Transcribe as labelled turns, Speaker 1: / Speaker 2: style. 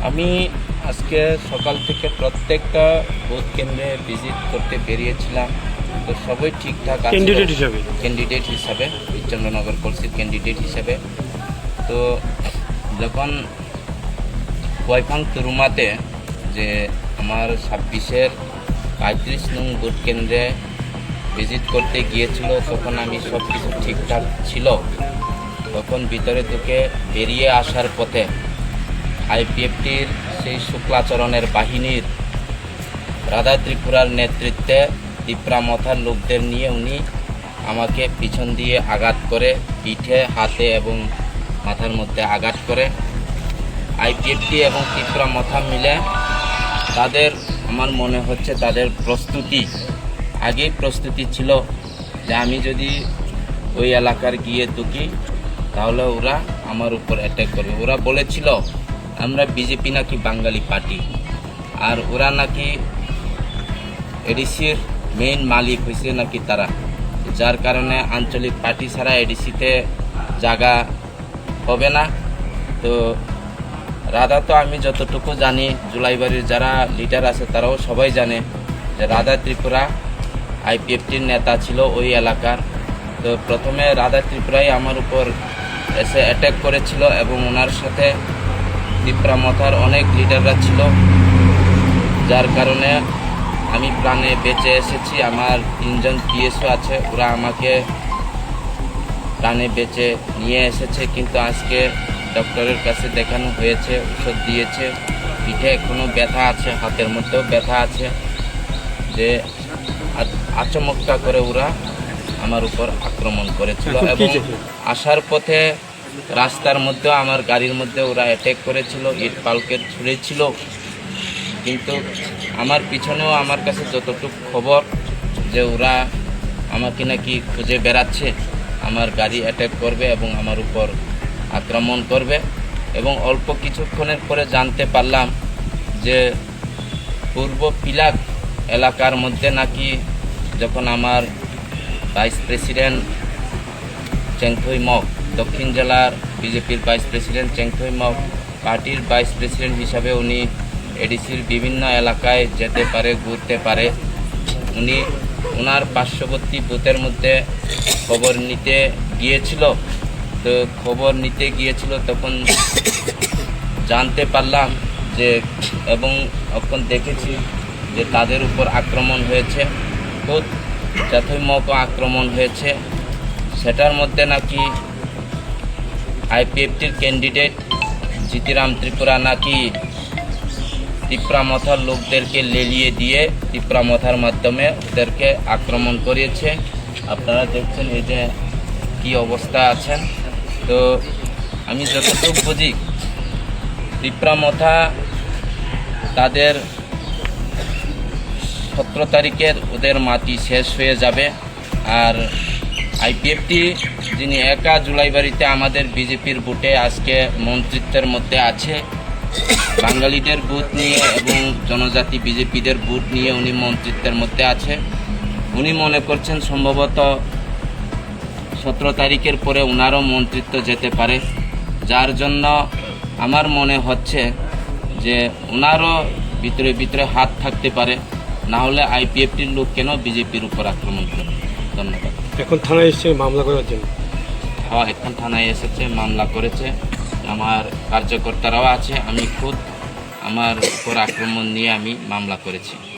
Speaker 1: আমি আজকে সকাল থেকে প্রত্যেকটা ভোট কেন্দ্রে ভিজিট করতে বেরিয়েছিলাম। তো সবই ঠিকঠাক আছে ক্যান্ডিডেট হিসাবে চন্দ্রনগর কলসির ক্যান্ডিডেট হিসাবে। তো যখন ওয়াইফাং তুরুমাতে যে আমার 26-এর 35 নং ভোট কেন্দ্রে ভিজিট করতে গিয়েছিল, তখন আমি সব কিছু ঠিকঠাক ছিল। তখন ভিতরে ঢুকে বেরিয়ে আসার পথে আইপিএফটির সেই শুক্লাচরণের বাহিনীর রাধা ত্রিপুরার নেতৃত্বে তিপ্রা মথার লোকদের নিয়ে উনি আমাকে পিছন দিয়ে আঘাত করে, পিঠে, হাতে এবং মাথার মধ্যে আঘাত করে। আইপিএফটি এবং তিপ্রা মথা মিলে তাদের, আমার মনে হচ্ছে তাদের আগেই প্রস্তুতি ছিল যে আমি যদি ওই এলাকার গিয়ে ঢুকি তাহলে ওরা আমার উপর অ্যাটাক করবে। ওরা বলেছিল আমরা বিজেপি নাকি বাঙালি পার্টি, আর ওরা নাকি এডিসির মেইন মালিক হয়েছে নাকি তারা, যার কারণে আঞ্চলিক পার্টি ছাড়া এডিসিতে জায়গা হবে না। তো রাধা, তো আমি যতটুকু জানি, জুলাইবাড়ির যারা লিডার আছে তারাও সবাই জানে যে রাধা ত্রিপুরা আইপিএফটির নেতা ছিল ওই এলাকার। তো প্রথমে রাধা ত্রিপুরাই আমার উপর এসে অ্যাটাক করেছিল এবং ওনার সাথে তিপ্রা মথার অনেক লিডাররা ছিল, যার কারণে আমি প্রাণে বেঁচে এসেছি। আমার 3জন পিএসও আছে, ওরা আমাকে প্রাণে বেঁচে নিয়ে এসেছে। কিন্তু আজকে ডক্টরের কাছে দেখানো হয়েছে, ওষুধ দিয়েছে, পিঠে এখনও ব্যথা আছে, হাতের মধ্যেও ব্যথা আছে। যে আচমকা করে ওরা আমার উপর আক্রমণ করেছিল এবং আসার পথে রাস্তার মধ্যে আমার গাড়ির মধ্যে ওরা অ্যাটাক করেছিল, ইট পালকেট ছুঁড়েছিল। কিন্তু আমার পিছনেও আমার কাছে যতটুকু খবর যে ওরা আমাকে নাকি খুঁজে বেড়াচ্ছে, আমার গাড়ি অ্যাটাক করবে এবং আমার উপর আক্রমণ করবে। এবং অল্প কিছুক্ষণের পরে জানতে পারলাম যে পূর্ব পিলাক এলাকার মধ্যে নাকি যখন আমার ভাইস প্রেসিডেন্ট চেংথই মক, দক্ষিণ জেলার বিজেপির ভাইস প্রেসিডেন্ট চেংথই মক পার্টির ভাইস প্রেসিডেন্ট হিসাবে উনি এডিসির বিভিন্ন এলাকায় যেতে পারে, ঘুরতে পারে। উনি ওনার পার্শ্ববর্তী বুথের মধ্যে খবর নিতে গিয়েছিল। তো খবর নিতে গিয়েছিল তখন জানতে পারলাম যে, এবং এখন দেখেছি যে তাদের উপর আক্রমণ হয়েছে, খুব যথাযথ আক্রমণ হয়েছে। সেটার মধ্যে নাকি আইপিএফটির ক্যান্ডিডেট জিতিরাম ত্রিপুরা নাকি তিপ্রা মথার লোকদেরকে লেলিয়ে দিয়ে তিপ্রা মথার মাধ্যমে ওদেরকে আক্রমণ করিয়েছে। আপনারা দেখছেন এই যে কী অবস্থা আছেন। তো আমি যতটুকু বুঝি, তিপ্রা মথা তাদের 17 তারিখের ওদের মাটি শেষ হয়ে যাবে। আর আইপিএফটি যিনি একা জুলাইবাড়িতে আমাদের বিজেপির বুথে আজকে মন্ত্রিত্বের মধ্যে আছে, বাঙালিদের বুথ নিয়ে এবং জনজাতি বিজেপিদের বুথ নিয়ে উনি মন্ত্রিত্বের মধ্যে আছে। উনি মনে করছেন সম্ভবত 17 তারিখের পরে ওনারও মন্ত্রিত্ব যেতে পারে, যার জন্য আমার মনে হচ্ছে যে ওনারও ভিতরে ভিতরে হাত থাকতে পারে, না হলে আইপিএফটির লোক কেন বিজেপির উপর আক্রমণ করে। ধন্যবাদ।
Speaker 2: এখন থানায় এসেছে মামলা করার জন্য?
Speaker 1: হ্যাঁ, এখন থানায় এসেছে, মামলা করেছে। আমার কার্যকর্তারাও আছে, আমি খুদ আমার উপর আক্রমণ নিয়ে আমি মামলা করেছি।